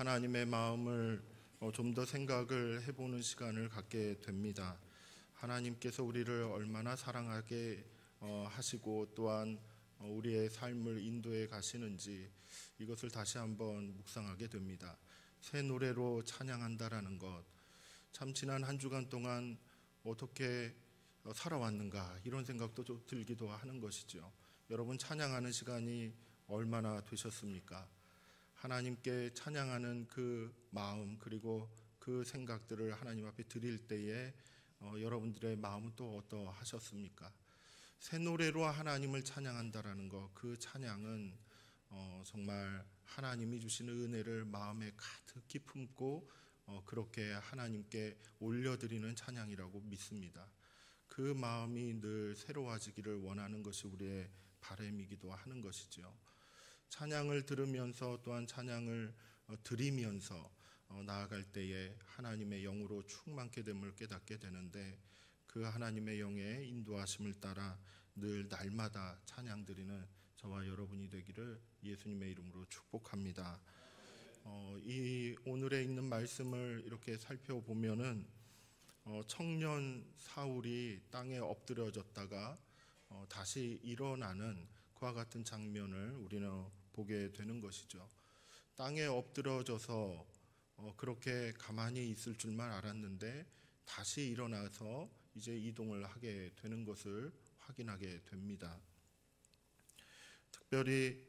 하나님의 마음을 좀 더 생각을 해보는 시간을 갖게 됩니다. 하나님께서 우리를 얼마나 사랑하게 하시고 또한 우리의 삶을 인도해 가시는지 이것을 다시 한번 묵상하게 됩니다. 새 노래로 찬양한다라는 것, 참 지난 한 주간 동안 어떻게 살아왔는가 이런 생각도 좀 들기도 하는 것이죠. 여러분, 찬양하는 시간이 얼마나 되셨습니까? 하나님께 찬양하는 그 마음 그리고 그 생각들을 하나님 앞에 드릴 때에 여러분들의 마음은 또 어떠하셨습니까? 새 노래로 하나님을 찬양한다라는 것, 그 찬양은 정말 하나님이 주시는 은혜를 마음에 가득히 품고 그렇게 하나님께 올려드리는 찬양이라고 믿습니다. 그 마음이 늘 새로워지기를 원하는 것이 우리의 바람이기도 하는 것이죠. 찬양을 들으면서 또한 찬양을 드리면서 나아갈 때에 하나님의 영으로 충만케 됨을 깨닫게 되는데, 그 하나님의 영의 인도하심을 따라 늘 날마다 찬양 드리는 저와 여러분이 되기를 예수님의 이름으로 축복합니다. 이 오늘에 있는 말씀을 이렇게 살펴보면은 청년 사울이 땅에 엎드려졌다가 다시 일어나는 그와 같은 장면을 우리는 보게 되는 것이죠. 땅에 엎드려져서 그렇게 가만히 있을 줄만 알았는데 다시 일어나서 이제 이동을 하게 되는 것을 확인하게 됩니다. 특별히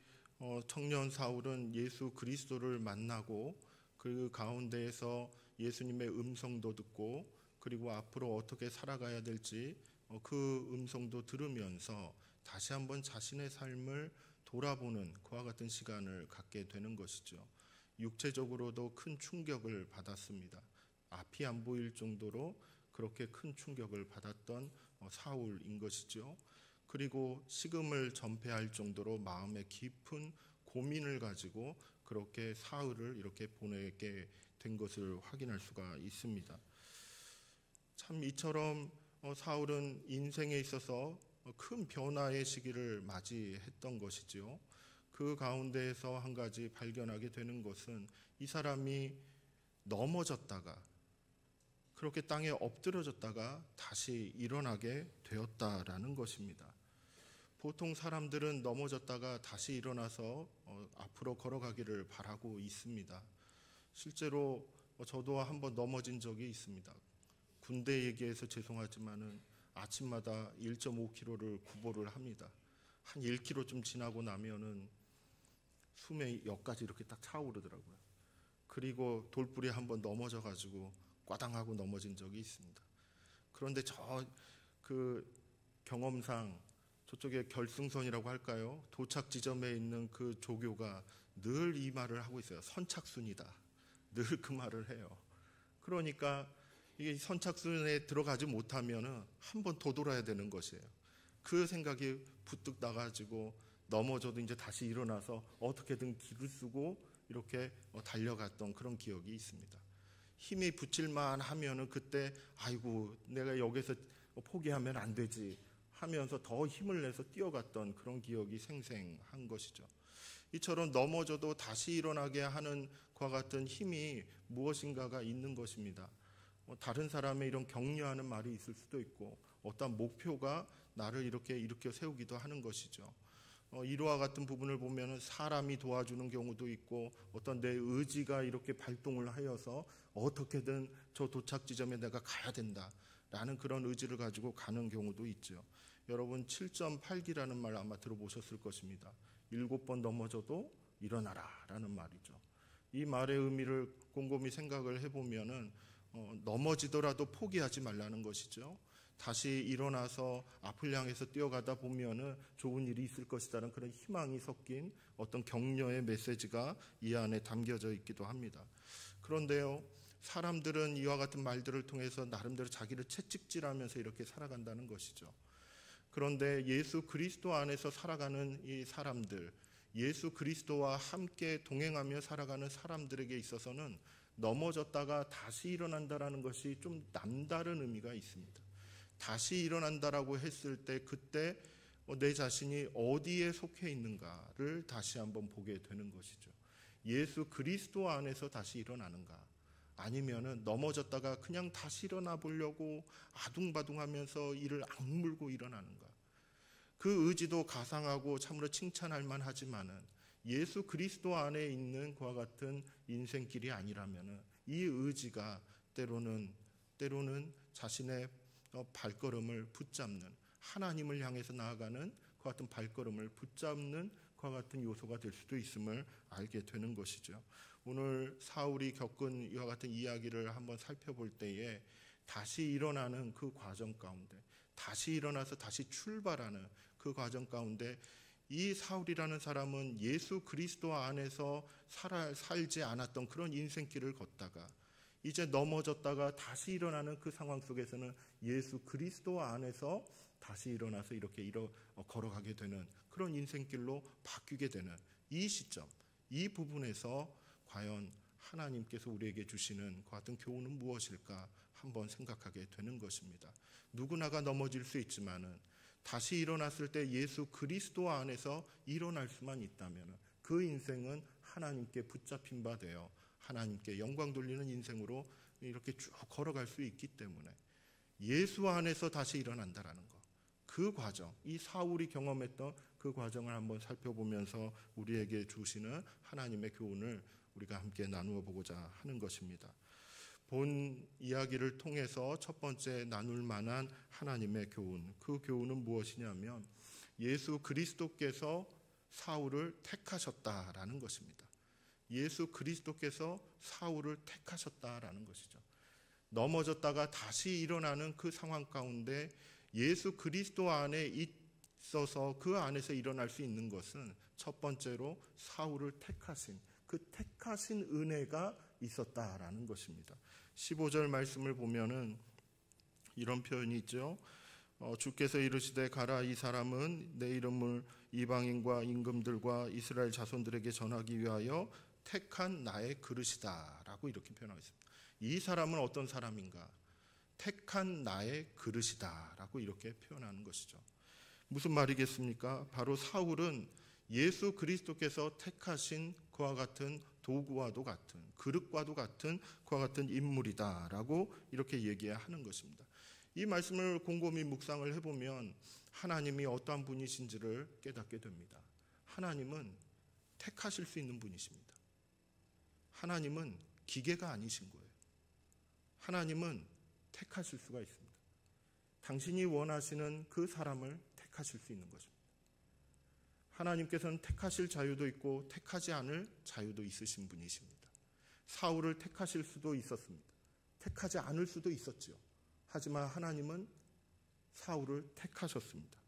청년 사울은 예수 그리스도를 만나고 그 가운데에서 예수님의 음성도 듣고 그리고 앞으로 어떻게 살아가야 될지 그 음성도 들으면서 다시 한번 자신의 삶을 돌아보는 그와 같은 시간을 갖게 되는 것이죠. 육체적으로도 큰 충격을 받았습니다. 앞이 안 보일 정도로 그렇게 큰 충격을 받았던 사울인 것이죠. 그리고 식음을 전폐할 정도로 마음에 깊은 고민을 가지고 그렇게 사울을 이렇게 보내게 된 것을 확인할 수가 있습니다. 참 이처럼 사울은 인생에 있어서 큰 변화의 시기를 맞이했던 것이죠. 그 가운데에서 한 가지 발견하게 되는 것은 이 사람이 넘어졌다가 그렇게 땅에 엎드려졌다가 다시 일어나게 되었다라는 것입니다. 보통 사람들은 넘어졌다가 다시 일어나서 앞으로 걸어가기를 바라고 있습니다. 실제로 저도 한번 넘어진 적이 있습니다. 군대 얘기해서 죄송하지만은 아침마다 1.5km를 구보를 합니다. 한 1km 지나고 나면은 숨에 역까지 이렇게 딱 차오르더라고요. 그리고 돌부리에 한번 넘어져 가지고 꽈당하고 넘어진 적이 있습니다. 그런데 그 경험상 저쪽에 결승선이라고 할까요? 도착 지점에 있는 그 조교가 늘 이 말을 하고 있어요. 선착순이다. 늘 그 말을 해요. 그러니까 이게 선착순에 들어가지 못하면 한 번 더 돌아야 되는 것이에요. 그 생각이 부뜩 나가지고 넘어져도 이제 다시 일어나서 어떻게든 기를 쓰고 이렇게 달려갔던 그런 기억이 있습니다. 힘이 붙일만 하면은 그때 아이고 내가 여기서 포기하면 안 되지 하면서 더 힘을 내서 뛰어갔던 그런 기억이 생생한 것이죠. 이처럼 넘어져도 다시 일어나게 하는 그와 같은 힘이 무엇인가가 있는 것입니다. 다른 사람의 이런 격려하는 말이 있을 수도 있고 어떤 목표가 나를 이렇게 일으켜 세우기도 하는 것이죠. 이와 같은 부분을 보면 사람이 도와주는 경우도 있고 어떤 내 의지가 이렇게 발동을 하여서 어떻게든 저 도착 지점에 내가 가야 된다라는 그런 의지를 가지고 가는 경우도 있죠. 여러분 7.8기라는 말 아마 들어보셨을 것입니다. 7번 넘어져도 일어나라 라는 말이죠. 이 말의 의미를 곰곰이 생각을 해보면은 넘어지더라도 포기하지 말라는 것이죠. 다시 일어나서 앞을 향해서 뛰어가다 보면은 좋은 일이 있을 것이라는 그런 희망이 섞인 어떤 격려의 메시지가 이 안에 담겨져 있기도 합니다. 그런데요, 사람들은 이와 같은 말들을 통해서 나름대로 자기를 채찍질하면서 이렇게 살아간다는 것이죠. 그런데 예수 그리스도 안에서 살아가는 이 사람들, 예수 그리스도와 함께 동행하며 살아가는 사람들에게 있어서는 넘어졌다가 다시 일어난다라는 것이 좀 남다른 의미가 있습니다. 다시 일어난다라고 했을 때 그때 내 자신이 어디에 속해 있는가를 다시 한번 보게 되는 것이죠. 예수 그리스도 안에서 다시 일어나는가? 아니면은 넘어졌다가 그냥 다시 일어나 보려고 아둥바둥하면서 이를 악물고 일어나는가? 그 의지도 가상하고 참으로 칭찬할 만하지만은 예수 그리스도 안에 있는 그와 같은 인생길이 아니라면은 이 의지가 때로는 자신의 발걸음을 붙잡는, 하나님을 향해서 나아가는 그와 같은 발걸음을 붙잡는 그와 같은 요소가 될 수도 있음을 알게 되는 것이죠. 오늘 사울이 겪은 이와 같은 이야기를 한번 살펴볼 때에 다시 일어나는 그 과정 가운데, 다시 일어나서 다시 출발하는 그 과정 가운데 이 사울이라는 사람은 예수 그리스도 안에서 살지 않았던 그런 인생길을 걷다가 이제 넘어졌다가 다시 일어나는 그 상황 속에서는 예수 그리스도 안에서 다시 일어나서 이렇게 걸어가게 되는 그런 인생길로 바뀌게 되는 이 시점, 이 부분에서 과연 하나님께서 우리에게 주시는 그 같은 교훈은 무엇일까 한번 생각하게 되는 것입니다. 누구나가 넘어질 수 있지만은 다시 일어났을 때 예수 그리스도 안에서 일어날 수만 있다면 그 인생은 하나님께 붙잡힌 바 되어 하나님께 영광 돌리는 인생으로 이렇게 쭉 걸어갈 수 있기 때문에 예수 안에서 다시 일어난다라는 것, 그 과정, 이 사울이 경험했던 그 과정을 한번 살펴보면서 우리에게 주시는 하나님의 교훈을 우리가 함께 나누어 보고자 하는 것입니다. 본 이야기를 통해서 첫 번째 나눌 만한 하나님의 교훈, 그 교훈은 무엇이냐면 예수 그리스도께서 사울을 택하셨다라는 것입니다. 예수 그리스도께서 사울을 택하셨다라는 것이죠. 넘어졌다가 다시 일어나는 그 상황 가운데 예수 그리스도 안에 있어서 그 안에서 일어날 수 있는 것은 첫 번째로 사울을 택하신, 그 택하신 은혜가 있었다라는 것입니다. 15절 말씀을 보면은 이런 표현이 있죠. 주께서 이르시되 가라, 이 사람은 내 이름을 이방인과 임금들과 이스라엘 자손들에게 전하기 위하여 택한 나의 그릇이다 라고 이렇게 표현하고 있습니다. 이 사람은 어떤 사람인가? 택한 나의 그릇이다 라고 이렇게 표현하는 것이죠. 무슨 말이겠습니까? 바로 사울은 예수 그리스도께서 택하신 그와 같은 도구와도 같은, 그릇과도 같은 그와 같은 인물이다 라고 이렇게 얘기하는 것입니다. 이 말씀을 곰곰이 묵상을 해보면 하나님이 어떠한 분이신지를 깨닫게 됩니다. 하나님은 택하실 수 있는 분이십니다. 하나님은 기계가 아니신 거예요. 하나님은 택하실 수가 있습니다. 당신이 원하시는 그 사람을 택하실 수 있는 것입니다. 하나님께서는 택하실 자유도 있고 택하지 않을 자유도 있으신 분이십니다. 사울을 택하실 수도 있었습니다. 택하지 않을 수도 있었죠. 하지만 하나님은 사울을 택하셨습니다.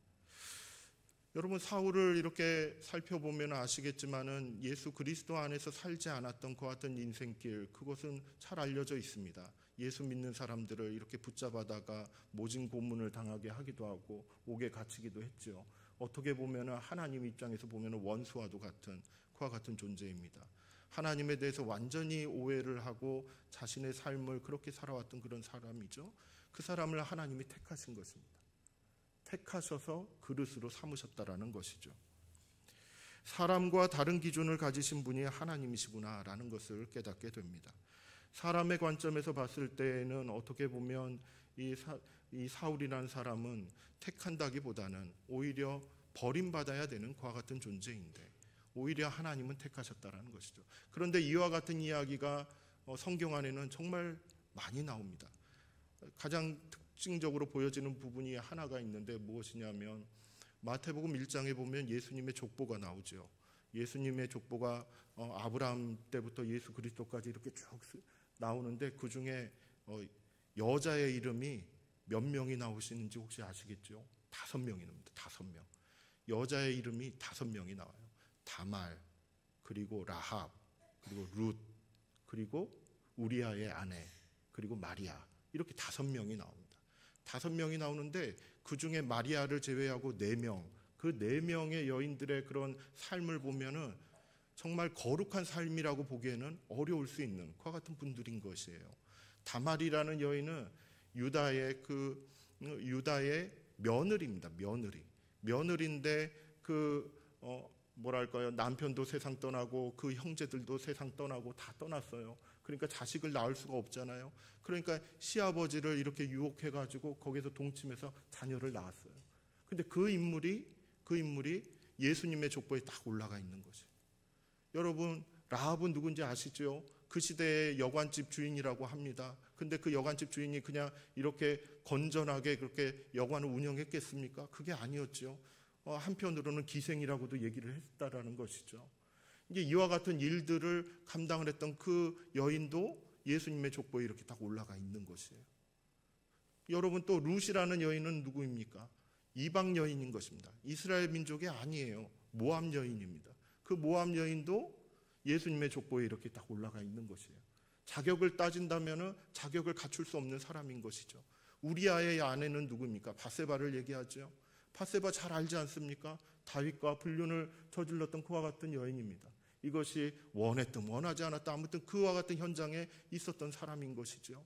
여러분, 사울을 이렇게 살펴보면 아시겠지만은 예수 그리스도 안에서 살지 않았던 그 같은 인생길, 그것은 잘 알려져 있습니다. 예수 믿는 사람들을 이렇게 붙잡아다가 모진 고문을 당하게 하기도 하고 옥에 갇히기도 했죠. 어떻게 보면은 하나님 입장에서 보면은 원수와도 같은 그와 같은 존재입니다. 하나님에 대해서 완전히 오해를 하고 자신의 삶을 그렇게 살아왔던 그런 사람이죠. 그 사람을 하나님이 택하신 것입니다. 택하셔서 그릇으로 삼으셨다라는 것이죠. 사람과 다른 기준을 가지신 분이 하나님이시구나라는 것을 깨닫게 됩니다. 사람의 관점에서 봤을 때는 어떻게 보면 이 사울이라는 사람은 택한다기보다는 오히려 버림받아야 되는 그와 같은 존재인데 오히려 하나님은 택하셨다라는 것이죠. 그런데 이와 같은 이야기가 성경 안에는 정말 많이 나옵니다. 가장 특징적으로 보여지는 부분이 하나가 있는데 무엇이냐면 마태복음 1장에 보면 예수님의 족보가 나오죠. 예수님의 족보가 아브라함 때부터 예수 그리스도까지 이렇게 쭉 나오는데 그 중에 여자의 이름이 몇 명이 나오시는지 혹시 아시겠죠? 5명이 나옵니다. 5명. 여자의 이름이 5명이 나와요. 다말, 그리고 라합, 그리고 룻, 그리고 우리아의 아내, 그리고 마리아. 이렇게 5명이 나옵니다. 5명이 나오는데 그 중에 마리아를 제외하고 4명, 그 4명의 여인들의 그런 삶을 보면은 정말 거룩한 삶이라고 보기에는 어려울 수 있는 그와 같은 분들인 것이에요. 다말이라는 여인은 유다의 며느리입니다. 며느리인데 뭐랄까요, 남편도 세상 떠나고 그 형제들도 세상 떠나고 다 떠났어요. 그러니까 자식을 낳을 수가 없잖아요. 그러니까 시아버지를 이렇게 유혹해가지고 거기서 동침해서 자녀를 낳았어요. 근데 그 인물이 예수님의 족보에 딱 올라가 있는 거죠. 여러분, 라합은 누군지 아시죠? 그 시대의 여관집 주인이라고 합니다. 근데 그 여관집 주인이 그냥 이렇게 건전하게 그렇게 여관을 운영했겠습니까? 그게 아니었죠. 한편으로는 기생이라고도 얘기를 했다라는 것이죠. 이게 이와 같은 일들을 감당을 했던 그 여인도 예수님의 족보에 이렇게 딱 올라가 있는 것이에요. 여러분, 또 룻이라는 여인은 누구입니까? 이방 여인인 것입니다. 이스라엘 민족이 아니에요. 모압 여인입니다. 그 모압 여인도 예수님의 족보에 이렇게 딱 올라가 있는 것이에요. 자격을 따진다면 자격을 갖출 수 없는 사람인 것이죠. 우리아의 아내는 누구입니까? 바세바를 얘기하죠. 바세바 잘 알지 않습니까? 다윗과 불륜을 저질렀던 그와 같은 여인입니다. 이것이 원했든 원하지 않았든 아무튼 그와 같은 현장에 있었던 사람인 것이죠.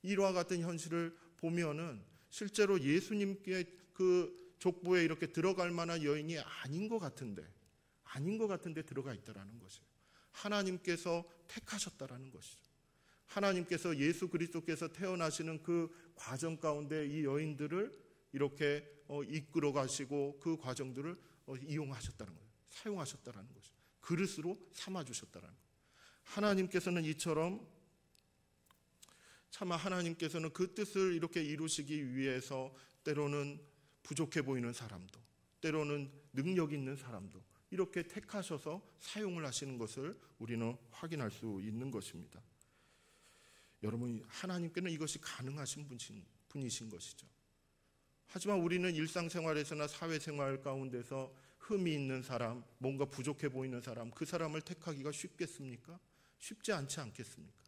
이와 같은 현실을 보면은 실제로 예수님께 그 족보에 이렇게 들어갈 만한 여인이 아닌 것 같은데 들어가 있다라는 것이에요. 하나님께서 택하셨다라는 것이죠. 하나님께서 예수 그리스도께서 태어나시는 그 과정 가운데 이 여인들을 이렇게 이끌어 가시고 그 과정들을 이용하셨다는 거예요. 사용하셨다는 것이죠. 그릇으로 삼아주셨다는 거예요. 하나님께서는 이처럼 차마 하나님께서는 그 뜻을 이렇게 이루시기 위해서 때로는 부족해 보이는 사람도, 때로는 능력 있는 사람도 이렇게 택하셔서 사용을 하시는 것을 우리는 확인할 수 있는 것입니다. 여러분, 하나님께는 이것이 가능하신 분이신 것이죠. 하지만 우리는 일상생활에서나 사회생활 가운데서 흠이 있는 사람, 뭔가 부족해 보이는 사람, 그 사람을 택하기가 쉽겠습니까? 쉽지 않지 않겠습니까?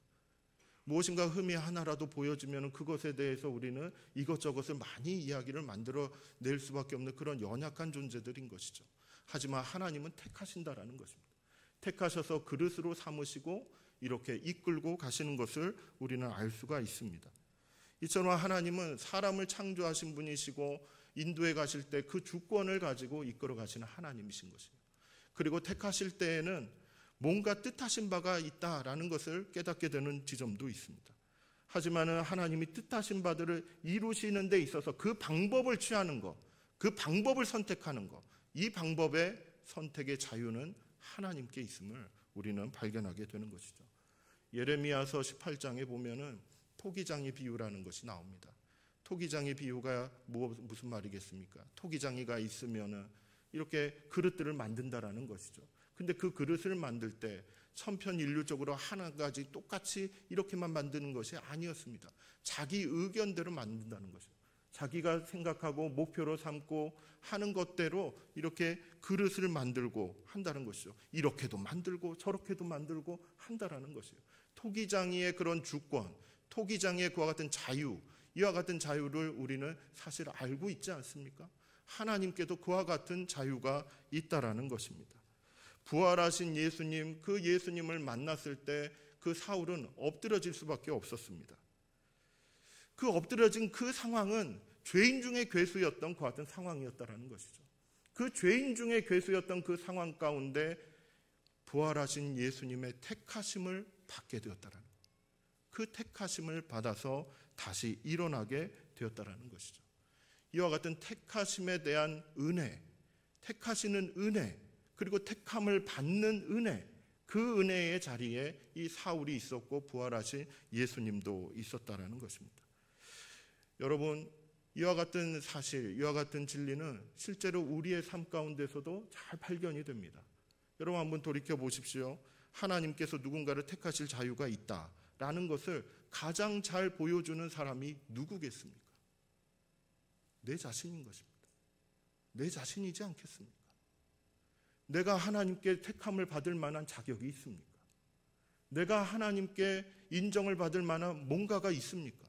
무엇인가 흠이 하나라도 보여지면 그것에 대해서 우리는 이것저것을 많이 이야기를 만들어낼 수밖에 없는 그런 연약한 존재들인 것이죠. 하지만 하나님은 택하신다라는 것입니다. 택하셔서 그릇으로 삼으시고 이렇게 이끌고 가시는 것을 우리는 알 수가 있습니다. 이처럼 하나님은 사람을 창조하신 분이시고 인도에 가실 때 그 주권을 가지고 이끌어 가시는 하나님이신 것이에요. 그리고 택하실 때에는 뭔가 뜻하신 바가 있다라는 것을 깨닫게 되는 지점도 있습니다. 하지만 하나님이 뜻하신 바들을 이루시는 데 있어서 그 방법을 취하는 것, 그 방법을 선택하는 것, 이 방법의 선택의 자유는 하나님께 있음을 우리는 발견하게 되는 것이죠. 예레미야서 18장에 보면은 토기장이 비유라는 것이 나옵니다. 토기장의 비유가 무슨 말이겠습니까? 토기장이가 있으면은 이렇게 그릇들을 만든다라는 것이죠. 근데 그 그릇을 만들 때 천편일률적으로 하나 가지 똑같이 이렇게만 만드는 것이 아니었습니다. 자기 의견대로 만든다는 것이죠. 자기가 생각하고 목표로 삼고 하는 것대로 이렇게 그릇을 만들고 한다는 것이죠. 이렇게도 만들고 저렇게도 만들고 한다라는 것이에요. 토기장이의 그런 주권, 토기장이의 그와 같은 자유, 이와 같은 자유를 우리는 사실 알고 있지 않습니까? 하나님께도 그와 같은 자유가 있다라는 것입니다. 부활하신 예수님, 그 예수님을 만났을 때 그 사울은 엎드러질 수밖에 없었습니다. 그 엎드려진 그 상황은 죄인 중에 괴수였던 그 같은 상황이었다라는 것이죠. 그 죄인 중에 괴수였던 그 상황 가운데 부활하신 예수님의 택하심을 받게 되었다라는 것. 그 택하심을 받아서 다시 일어나게 되었다라는 것이죠. 이와 같은 택하심에 대한 은혜, 택하시는 은혜, 그리고 택함을 받는 은혜, 그 은혜의 자리에 이 사울이 있었고 부활하신 예수님도 있었다라는 것입니다. 여러분, 이와 같은 사실, 이와 같은 진리는 실제로 우리의 삶 가운데서도 잘 발견이 됩니다. 여러분 한번 돌이켜 보십시오. 하나님께서 누군가를 택하실 자유가 있다라는 것을 가장 잘 보여주는 사람이 누구겠습니까? 내 자신인 것입니다. 내 자신이지 않겠습니까? 내가 하나님께 택함을 받을 만한 자격이 있습니까? 내가 하나님께 인정을 받을 만한 뭔가가 있습니까?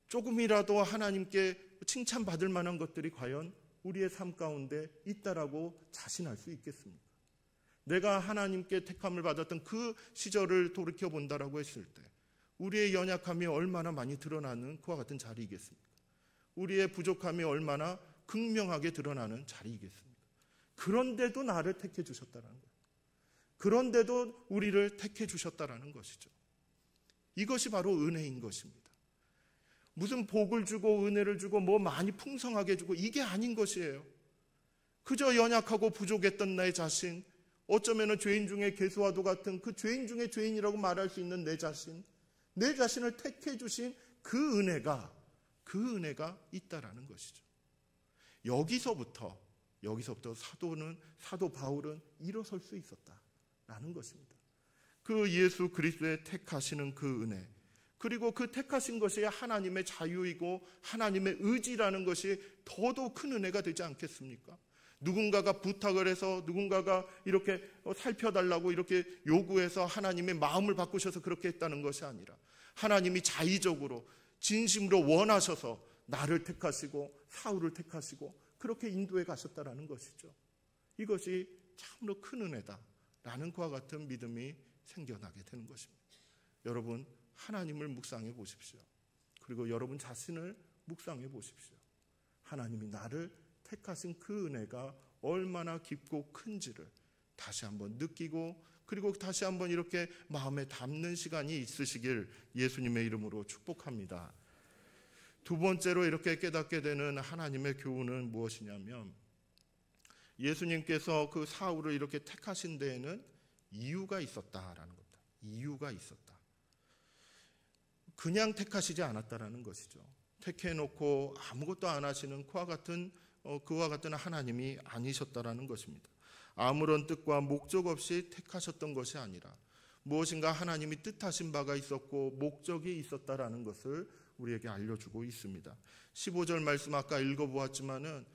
조금이라도 하나님께 칭찬받을 만한 것들이 과연 우리의 삶 가운데 있다라고 자신할 수 있겠습니까? 내가 하나님께 택함을 받았던 그 시절을 돌이켜본다라고 했을 때 우리의 연약함이 얼마나 많이 드러나는 그와 같은 자리이겠습니까? 우리의 부족함이 얼마나 극명하게 드러나는 자리이겠습니까? 그 그런데도 나를 택해 주셨다는 거예요. 그런데도 우리를 택해 주셨다라는 것이죠. 이것이 바로 은혜인 것입니다. 무슨 복을 주고 은혜를 주고 뭐 많이 풍성하게 주고 이게 아닌 것이에요. 그저 연약하고 부족했던 내 자신, 어쩌면 죄인 중에 괴수와도 같은 그 죄인 중에 죄인이라고 말할 수 있는 내 자신을 택해 주신 그 은혜가 있다라는 것이죠. 여기서부터 사도 바울은 일어설 수 있었다라는 것입니다. 그 예수 그리스도의 택하시는 그 은혜, 그리고 그 택하신 것이 하나님의 자유이고 하나님의 의지라는 것이 더더욱 큰 은혜가 되지 않겠습니까? 누군가가 부탁을 해서 누군가가 이렇게 살펴달라고 이렇게 요구해서 하나님의 마음을 바꾸셔서 그렇게 했다는 것이 아니라 하나님이 자의적으로 진심으로 원하셔서 나를 택하시고 사울을 택하시고 그렇게 인도해 가셨다라는 것이죠. 이것이 참으로 큰 은혜다라는 그와 같은 믿음이 생겨나게 되는 것입니다. 여러분, 하나님을 묵상해 보십시오. 그리고 여러분 자신을 묵상해 보십시오. 하나님이 나를 택하신 그 은혜가 얼마나 깊고 큰지를 다시 한번 느끼고, 그리고 다시 한번 이렇게 마음에 담는 시간이 있으시길 예수님의 이름으로 축복합니다. 두 번째로 이렇게 깨닫게 되는 하나님의 교훈은 무엇이냐면, 예수님께서 그 사울을 이렇게 택하신 데에는 이유가 있었다라는 겁니다. 이유가 있었다. 그냥 택하시지 않았다라는 것이죠. 택해놓고 아무것도 안 하시는 그와 같은 하나님이 아니셨다라는 것입니다. 아무런 뜻과 목적 없이 택하셨던 것이 아니라 무엇인가 하나님이 뜻하신 바가 있었고 목적이 있었다라는 것을 우리에게 알려주고 있습니다. 15절 말씀 아까 읽어보았지만은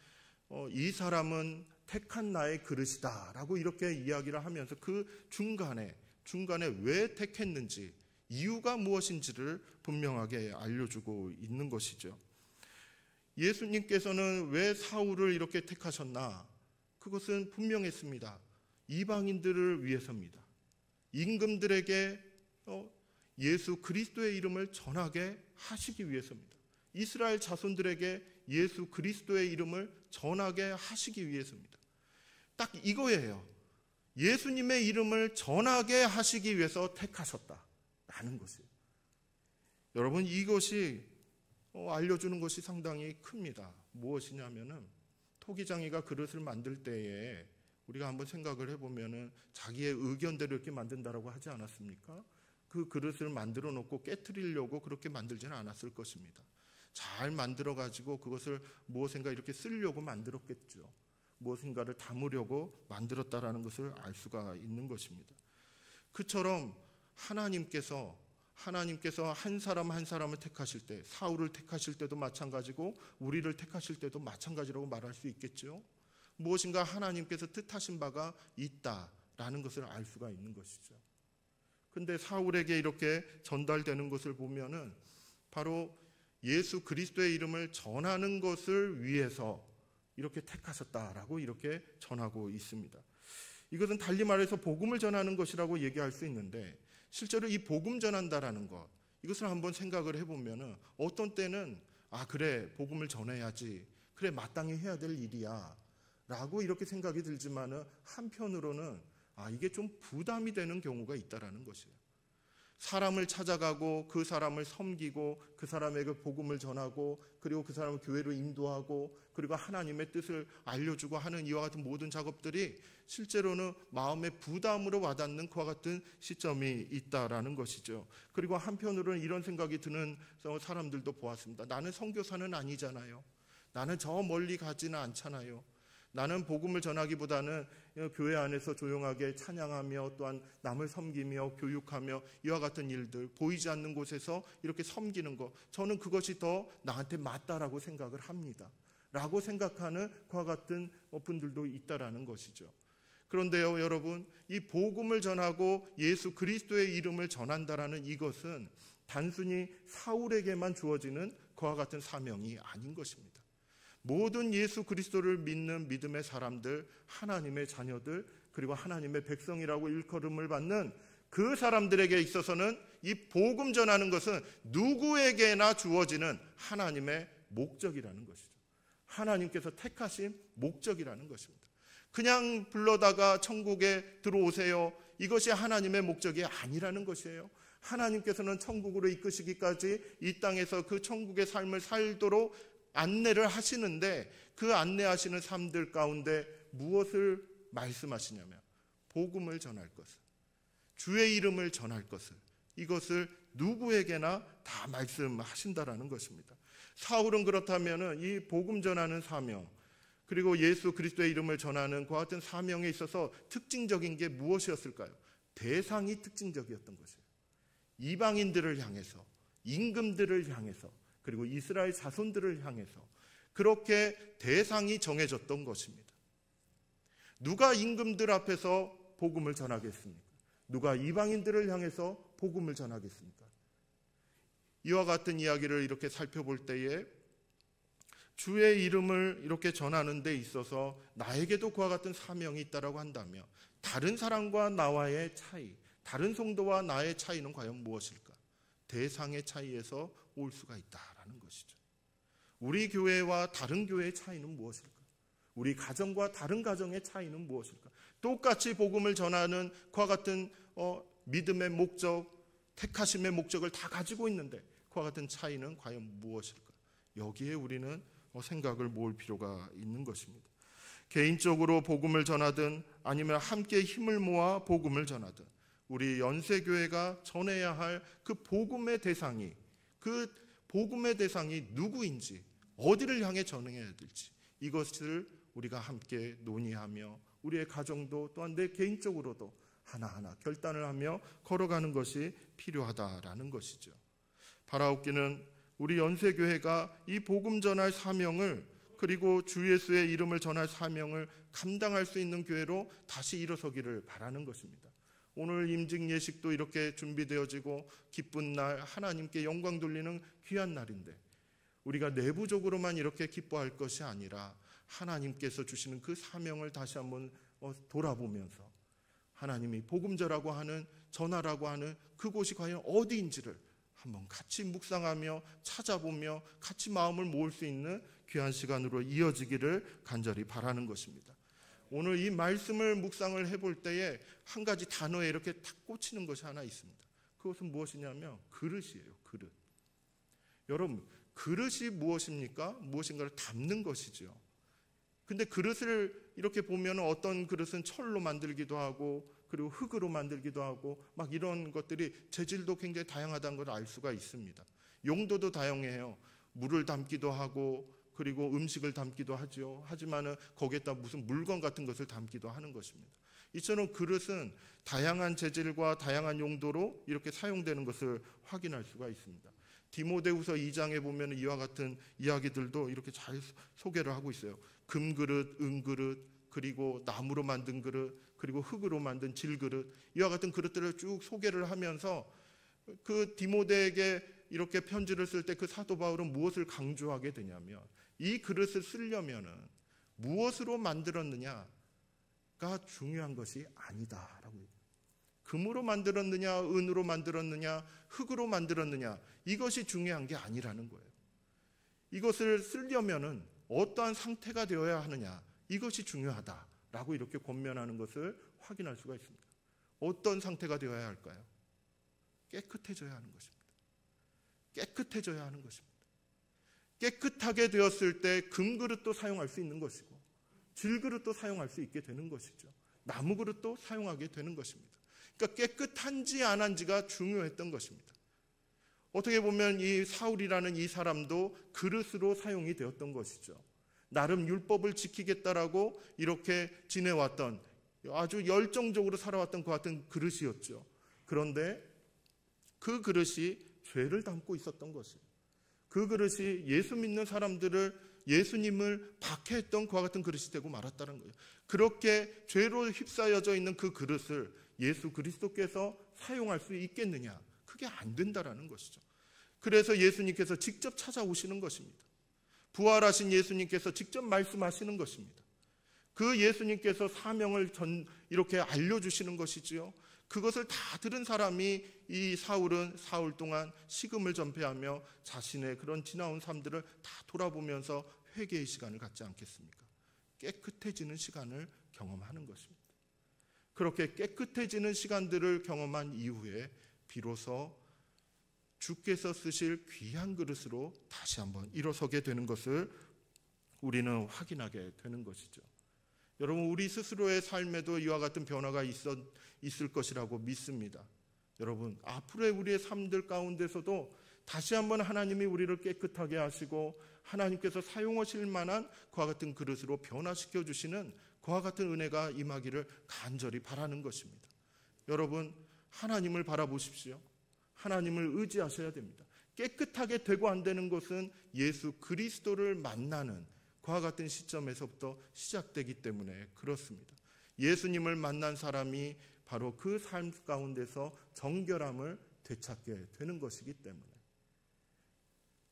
이 사람은 택한 나의 그릇이다라고 이렇게 이야기를 하면서 그 중간에 왜 택했는지, 이유가 무엇인지를 분명하게 알려주고 있는 것이죠. 예수님께서는 왜 사울을 이렇게 택하셨나? 그것은 분명했습니다. 이방인들을 위해서입니다. 임금들에게 예수 그리스도의 이름을 전하게 하시기 위해서입니다. 이스라엘 자손들에게 예수 그리스도의 이름을 전하게 하시기 위해서입니다. 딱 이거예요. 예수님의 이름을 전하게 하시기 위해서 택하셨다라는 것이에요. 여러분, 이것이 알려주는 것이 상당히 큽니다. 무엇이냐면은 토기장이가 그릇을 만들 때에 우리가 한번 생각을 해보면은 자기의 의견대로 이렇게 만든다라고 하지 않았습니까? 그 그릇을 만들어 놓고 깨트리려고 그렇게 만들지는 않았을 것입니다. 잘 만들어 가지고 그것을 무엇인가 이렇게 쓰려고 만들었겠죠. 무엇인가를 담으려고 만들었다라는 것을 알 수가 있는 것입니다. 그처럼 하나님께서 한 사람 한 사람을 택하실 때, 사울을 택하실 때도 마찬가지고 우리를 택하실 때도 마찬가지라고 말할 수 있겠죠. 무엇인가 하나님께서 뜻하신 바가 있다라는 것을 알 수가 있는 것이죠. 근데 사울에게 이렇게 전달되는 것을 보면은 바로 예수 그리스도의 이름을 전하는 것을 위해서 이렇게 택하셨다라고 이렇게 전하고 있습니다. 이것은 달리 말해서 복음을 전하는 것이라고 얘기할 수 있는데, 실제로 이 복음 전한다라는 것, 이것을 한번 생각을 해보면은 어떤 때는 그래, 복음을 전해야지, 그래, 마땅히 해야 될 일이야 라고 이렇게 생각이 들지만은 한편으로는 이게 좀 부담이 되는 경우가 있다라는 것이에요. 사람을 찾아가고 그 사람을 섬기고 그 사람에게 복음을 전하고 그리고 그 사람을 교회로 인도하고 그리고 하나님의 뜻을 알려주고 하는 이와 같은 모든 작업들이 실제로는 마음의 부담으로 와닿는 그와 같은 시점이 있다라는 것이죠. 그리고 한편으로는 이런 생각이 드는 사람들도 보았습니다. 나는 선교사는 아니잖아요. 나는 저 멀리 가지는 않잖아요. 나는 복음을 전하기보다는 교회 안에서 조용하게 찬양하며 또한 남을 섬기며 교육하며 이와 같은 일들, 보이지 않는 곳에서 이렇게 섬기는 것, 저는 그것이 더 나한테 맞다라고 생각을 합니다 라고 생각하는 그와 같은 분들도 있다라는 것이죠. 그런데요, 여러분, 이 복음을 전하고 예수 그리스도의 이름을 전한다라는 이것은 단순히 사울에게만 주어지는 그와 같은 사명이 아닌 것입니다. 모든 예수 그리스도를 믿는 믿음의 사람들, 하나님의 자녀들, 그리고 하나님의 백성이라고 일컬음을 받는 그 사람들에게 있어서는 이 복음 전하는 것은 누구에게나 주어지는 하나님의 목적이라는 것이죠. 하나님께서 택하신 목적이라는 것입니다. 그냥 불러다가 천국에 들어오세요, 이것이 하나님의 목적이 아니라는 것이에요. 하나님께서는 천국으로 이끄시기까지 이 땅에서 그 천국의 삶을 살도록 안내를 하시는데, 그 안내하시는 삶들 가운데 무엇을 말씀하시냐면 복음을 전할 것을, 주의 이름을 전할 것을, 이것을 누구에게나 다 말씀하신다라는 것입니다. 사울은 그렇다면 이 복음 전하는 사명, 그리고 예수 그리스도의 이름을 전하는 그와 같은 사명에 있어서 특징적인 게 무엇이었을까요? 대상이 특징적이었던 것이에요. 이방인들을 향해서, 임금들을 향해서, 그리고 이스라엘 자손들을 향해서 그렇게 대상이 정해졌던 것입니다. 누가 임금들 앞에서 복음을 전하겠습니까? 누가 이방인들을 향해서 복음을 전하겠습니까? 이와 같은 이야기를 이렇게 살펴볼 때에 주의 이름을 이렇게 전하는 데 있어서 나에게도 그와 같은 사명이 있다라고 한다면, 다른 사람과 나와의 차이, 다른 성도와 나의 차이는 과연 무엇일까? 대상의 차이에서 올 수가 있다라는 것이죠. 우리 교회와 다른 교회의 차이는 무엇일까? 우리 가정과 다른 가정의 차이는 무엇일까? 똑같이 복음을 전하는 그와 같은 믿음의 목적, 택하심의 목적을 다 가지고 있는데 그와 같은 차이는 과연 무엇일까? 여기에 우리는 생각을 모을 필요가 있는 것입니다. 개인적으로 복음을 전하든 아니면 함께 힘을 모아 복음을 전하든 우리 연세교회가 전해야 할 그 복음의 대상이, 그 복음의 대상이 누구인지, 어디를 향해 전해야 될지, 이것을 우리가 함께 논의하며 우리의 가정도 또한 내 개인적으로도 하나하나 결단을 하며 걸어가는 것이 필요하다라는 것이죠. 바라옵기는 우리 연세교회가 이 복음 전할 사명을, 그리고 주 예수의 이름을 전할 사명을 감당할 수 있는 교회로 다시 일어서기를 바라는 것입니다. 오늘 임직 예식도 이렇게 준비되어지고 기쁜 날, 하나님께 영광 돌리는 귀한 날인데 우리가 내부적으로만 이렇게 기뻐할 것이 아니라 하나님께서 주시는 그 사명을 다시 한번 돌아보면서 하나님이 복음전하고 하는, 전하라고 하는 그곳이 과연 어디인지를 한번 같이 묵상하며 찾아보며 같이 마음을 모을 수 있는 귀한 시간으로 이어지기를 간절히 바라는 것입니다. 오늘 이 말씀을 묵상을 해볼 때에 한 가지 단어에 이렇게 탁 꽂히는 것이 하나 있습니다. 그것은 무엇이냐면 그릇이에요. 그릇. 여러분, 그릇이 무엇입니까? 무엇인가를 담는 것이죠. 근데 그릇을 이렇게 보면 어떤 그릇은 철로 만들기도 하고, 그리고 흙으로 만들기도 하고, 막 이런 것들이 재질도 굉장히 다양하다는 걸 알 수가 있습니다. 용도도 다양해요. 물을 담기도 하고, 그리고 음식을 담기도 하죠. 하지만은 거기에다 무슨 물건 같은 것을 담기도 하는 것입니다. 이처럼 그릇은 다양한 재질과 다양한 용도로 이렇게 사용되는 것을 확인할 수가 있습니다. 디모데후서 2장에 보면 이와 같은 이야기들도 이렇게 잘 소개를 하고 있어요. 금그릇, 은그릇, 그리고 나무로 만든 그릇, 그리고 흙으로 만든 질그릇, 이와 같은 그릇들을 쭉 소개를 하면서 그 디모데에게 이렇게 편지를 쓸 때 그 사도 바울은 무엇을 강조하게 되냐면, 이 그릇을 쓰려면은 무엇으로 만들었느냐가 중요한 것이 아니다라고 얘기해요. 금으로 만들었느냐, 은으로 만들었느냐, 흙으로 만들었느냐, 이것이 중요한 게 아니라는 거예요. 이것을 쓰려면은 어떠한 상태가 되어야 하느냐, 이것이 중요하다라고 이렇게 권면하는 것을 확인할 수가 있습니다. 어떤 상태가 되어야 할까요? 깨끗해져야 하는 것입니다. 깨끗해져야 하는 것입니다. 깨끗하게 되었을 때 금그릇도 사용할 수 있는 것이고, 질그릇도 사용할 수 있게 되는 것이죠. 나무 그릇도 사용하게 되는 것입니다. 그러니까 깨끗한지 안 한지가 중요했던 것입니다. 어떻게 보면 이 사울이라는 이 사람도 그릇으로 사용이 되었던 것이죠. 나름 율법을 지키겠다라고 이렇게 지내왔던, 아주 열정적으로 살아왔던 그 같은 그릇이었죠. 그런데 그 그릇이 죄를 담고 있었던 것이에요. 그 그릇이 예수 믿는 사람들을, 예수님을 박해했던 그와 같은 그릇이 되고 말았다는 거예요. 그렇게 죄로 휩싸여져 있는 그 그릇을 예수 그리스도께서 사용할 수 있겠느냐? 그게 안 된다라는 것이죠. 그래서 예수님께서 직접 찾아오시는 것입니다. 부활하신 예수님께서 직접 말씀하시는 것입니다. 그 예수님께서 사명을 이렇게 알려주시는 것이지요. 그것을 다 들은 사람이 이 사울은 사울 동안 식음을 전폐하며 자신의 그런 지나온 삶들을 다 돌아보면서 회개의 시간을 갖지 않겠습니까? 깨끗해지는 시간을 경험하는 것입니다. 그렇게 깨끗해지는 시간들을 경험한 이후에 비로소 주께서 쓰실 귀한 그릇으로 다시 한번 일어서게 되는 것을 우리는 확인하게 되는 것이죠. 여러분, 우리 스스로의 삶에도 이와 같은 변화가 있을 것이라고 믿습니다. 여러분, 앞으로의 우리의 삶들 가운데서도 다시 한번 하나님이 우리를 깨끗하게 하시고 하나님께서 사용하실 만한 그와 같은 그릇으로 변화시켜 주시는 그와 같은 은혜가 임하기를 간절히 바라는 것입니다. 여러분, 하나님을 바라보십시오. 하나님을 의지하셔야 됩니다. 깨끗하게 되고 안 되는 것은 예수 그리스도를 만나는 그와 같은 시점에서부터 시작되기 때문에 그렇습니다. 예수님을 만난 사람이 바로 그 삶 가운데서 정결함을 되찾게 되는 것이기 때문에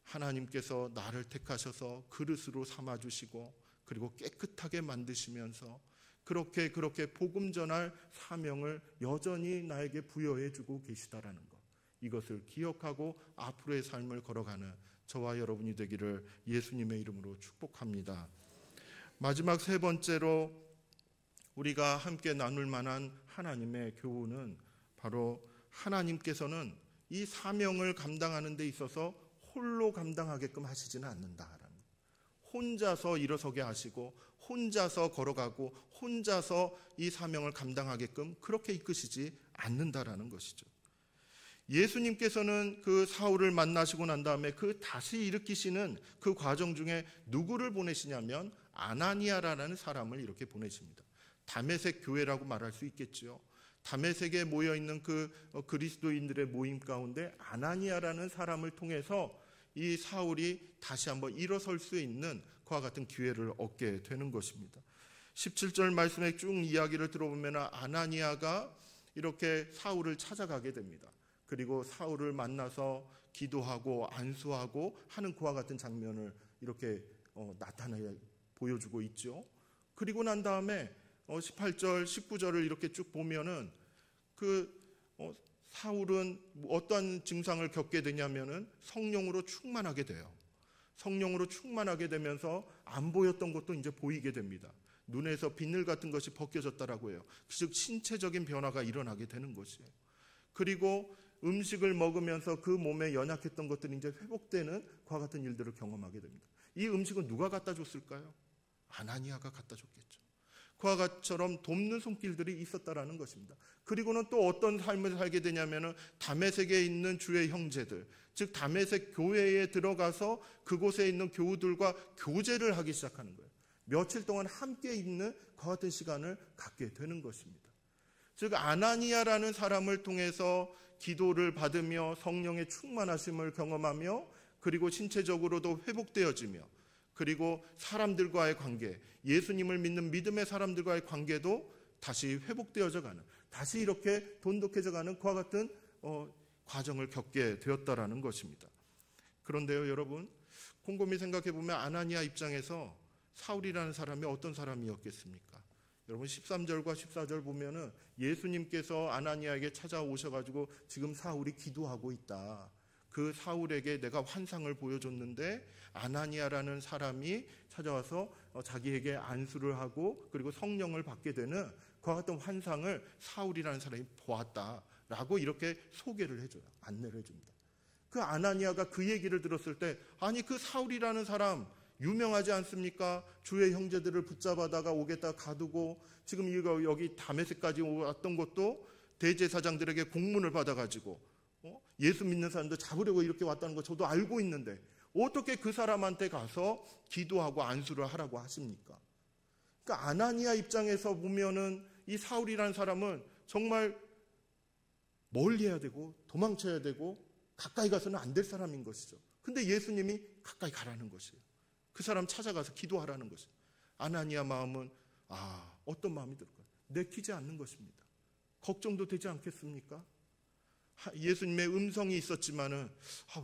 하나님께서 나를 택하셔서 그릇으로 삼아주시고 그리고 깨끗하게 만드시면서 그렇게 복음 전할 사명을 여전히 나에게 부여해 주고 계시다라는 것, 이것을 기억하고 앞으로의 삶을 걸어가는 저와 여러분이 되기를 예수님의 이름으로 축복합니다. 마지막 세 번째로 우리가 함께 나눌 만한 하나님의 교훈은 바로 하나님께서는 이 사명을 감당하는 데 있어서 홀로 감당하게끔 하시지는 않는다라는 것. 혼자서 일어서게 하시고 혼자서 걸어가고 혼자서 이 사명을 감당하게끔 그렇게 이끄시지 않는다라는 것이죠. 예수님께서는 그 사울을 만나시고 난 다음에 그 다시 일으키시는 그 과정 중에 누구를 보내시냐면 아나니아라는 사람을 이렇게 보내십니다. 다메섹 교회라고 말할 수 있겠죠. 다메섹에 모여있는 그 그리스도인들의 모임 가운데 아나니아라는 사람을 통해서 이 사울이 다시 한번 일어설 수 있는 그와 같은 기회를 얻게 되는 것입니다. 17절 말씀에 쭉 이야기를 들어보면 아나니아가 이렇게 사울을 찾아가게 됩니다. 그리고 사울을 만나서 기도하고 안수하고 하는 그와 같은 장면을 이렇게 나타내 보여주고 있죠. 그리고 난 다음에 18절, 19절을 이렇게 쭉 보면은 사울은 어떠한 증상을 겪게 되냐면은 성령으로 충만하게 돼요. 성령으로 충만하게 되면서 안 보였던 것도 이제 보이게 됩니다. 눈에서 비늘 같은 것이 벗겨졌다라고 해요. 즉 신체적인 변화가 일어나게 되는 것이에요. 그리고 음식을 먹으면서 그 몸에 연약했던 것들이 이제 회복되는 그와 같은 일들을 경험하게 됩니다. 이 음식은 누가 갖다 줬을까요? 아나니아가 갖다 줬겠죠. 그와 같처럼 돕는 손길들이 있었다라는 것입니다. 그리고는 또 어떤 삶을 살게 되냐면은 다메섹에 있는 주의 형제들, 즉 다메섹 교회에 들어가서 그곳에 있는 교우들과 교제를 하기 시작하는 거예요. 며칠 동안 함께 있는 그와 같은 시간을 갖게 되는 것입니다. 즉 아나니아라는 사람을 통해서 기도를 받으며 성령의 충만하심을 경험하며 그리고 신체적으로도 회복되어지며 그리고 사람들과의 관계, 예수님을 믿는 믿음의 사람들과의 관계도 다시 회복되어져 가는, 다시 이렇게 돈독해져 가는 그와 같은 과정을 겪게 되었다라는 것입니다. 그런데요, 여러분, 곰곰이 생각해 보면 아나니아 입장에서 사울이라는 사람이 어떤 사람이었겠습니까? 여러분 13절과 14절 보면은 예수님께서 아나니아에게 찾아오셔가지고 지금 사울이 기도하고 있다. 그 사울에게 내가 환상을 보여줬는데 아나니아라는 사람이 찾아와서 자기에게 안수를 하고 그리고 성령을 받게 되는 그와 같은 환상을 사울이라는 사람이 보았다라고 이렇게 소개를 해줘요. 안내를 해줍니다. 그 아나니아가 그 얘기를 들었을 때 아니 그 사울이라는 사람 유명하지 않습니까? 주의 형제들을 붙잡아다가 오겠다 가두고 지금 이거 여기 다메섹까지 왔던 것도 대제사장들에게 공문을 받아가지고 예수 믿는 사람들 잡으려고 이렇게 왔다는 거 저도 알고 있는데 어떻게 그 사람한테 가서 기도하고 안수를 하라고 하십니까? 그러니까 아나니아 입장에서 보면은 이 사울이라는 사람은 정말 멀리 해야 되고 도망쳐야 되고 가까이 가서는 안 될 사람인 것이죠. 근데 예수님이 가까이 가라는 것이에요. 그 사람 찾아가서 기도하라는 것이에요. 아나니아 마음은 어떤 마음이 들까요? 내키지 않는 것입니다. 걱정도 되지 않겠습니까? 예수님의 음성이 있었지만은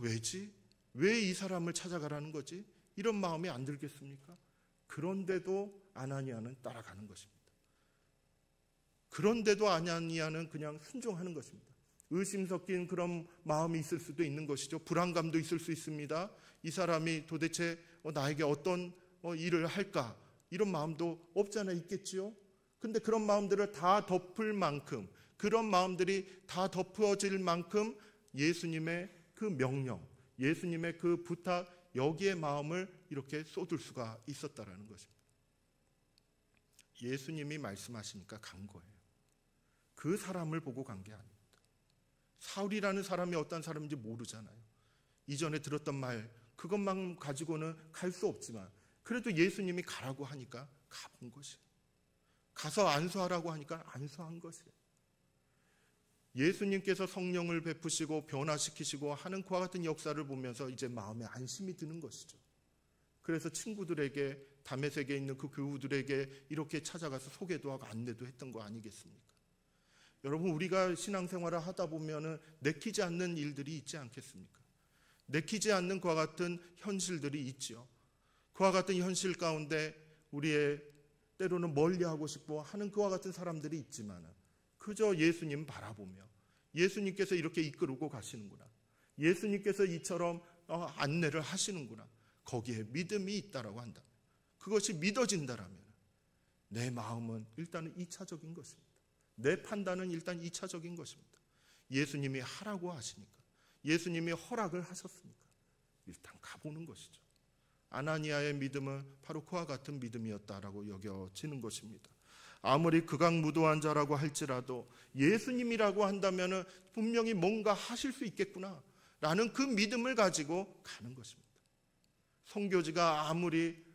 왜지? 왜 이 사람을 찾아가라는 거지? 이런 마음이 안 들겠습니까? 그런데도 아나니아는 따라가는 것입니다. 그런데도 아나니아는 그냥 순종하는 것입니다. 의심 섞인 그런 마음이 있을 수도 있는 것이죠. 불안감도 있을 수 있습니다. 이 사람이 도대체 나에게 어떤 일을 할까? 이런 마음도 없지 않아 있겠지요. 근데 그런 마음들을 다 덮을 만큼, 그런 마음들이 다 덮어질 만큼 예수님의 그 명령, 예수님의 그 부탁, 여기에 마음을 이렇게 쏟을 수가 있었다라는 것입니다. 예수님이 말씀하시니까 간 거예요. 그 사람을 보고 간 게 아닙니다. 사울이라는 사람이 어떤 사람인지 모르잖아요. 이전에 들었던 말, 그것만 가지고는 갈 수 없지만 그래도 예수님이 가라고 하니까 가본 것이에요. 가서 안수하라고 하니까 안수한 것이에요. 예수님께서 성령을 베푸시고 변화시키시고 하는 그와 같은 역사를 보면서 이제 마음에 안심이 드는 것이죠. 그래서 친구들에게, 다메섹에 있는 그 교우들에게 이렇게 찾아가서 소개도 하고 안내도 했던 거 아니겠습니까? 여러분, 우리가 신앙생활을 하다 보면은 내키지 않는 일들이 있지 않겠습니까? 내키지 않는 그와 같은 현실들이 있죠. 그와 같은 현실 가운데 우리의 때로는 멀리하고 싶어 하는 그와 같은 사람들이 있지만 그저 예수님 바라보며 예수님께서 이렇게 이끌고 가시는구나, 예수님께서 이처럼 안내를 하시는구나, 거기에 믿음이 있다라고 한다. 그것이 믿어진다라면 내 마음은 일단은 2차적인 것입니다. 내 판단은 일단 2차적인 것입니다. 예수님이 하라고 하시니까, 예수님이 허락을 하셨으니까 일단 가보는 것이죠. 아나니아의 믿음은 바로 그와 같은 믿음이었다라고 여겨지는 것입니다. 아무리 극악무도한 자라고 할지라도 예수님이라고 한다면 분명히 뭔가 하실 수 있겠구나 라는 그 믿음을 가지고 가는 것입니다. 선교지가 아무리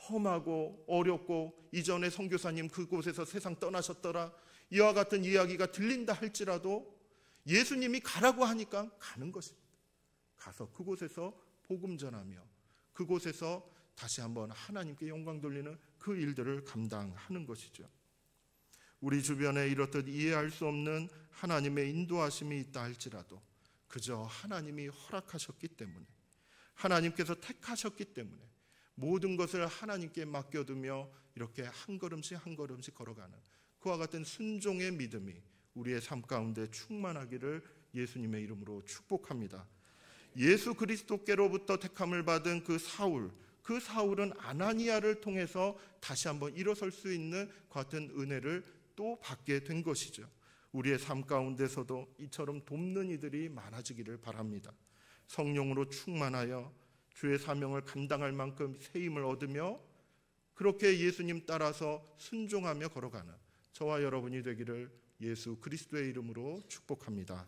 험하고 어렵고 이전에 선교사님 그곳에서 세상 떠나셨더라, 이와 같은 이야기가 들린다 할지라도 예수님이 가라고 하니까 가는 것입니다. 가서 그곳에서 복음 전하며 그곳에서 다시 한번 하나님께 영광 돌리는 그 일들을 감당하는 것이죠. 우리 주변에 이렇듯 이해할 수 없는 하나님의 인도하심이 있다 할지라도 그저 하나님이 허락하셨기 때문에, 하나님께서 택하셨기 때문에 모든 것을 하나님께 맡겨두며 이렇게 한 걸음씩 한 걸음씩 걸어가는 그와 같은 순종의 믿음이 우리의 삶 가운데 충만하기를 예수님의 이름으로 축복합니다. 예수 그리스도께로부터 택함을 받은 그 사울은 아나니아를 통해서 다시 한번 일어설 수 있는 같은 은혜를 또 받게 된 것이죠. 우리의 삶 가운데서도 이처럼 돕는 이들이 많아지기를 바랍니다. 성령으로 충만하여 주의 사명을 감당할 만큼 새 힘을 얻으며 그렇게 예수님 따라서 순종하며 걸어가는 저와 여러분이 되기를 예수 그리스도의 이름으로 축복합니다.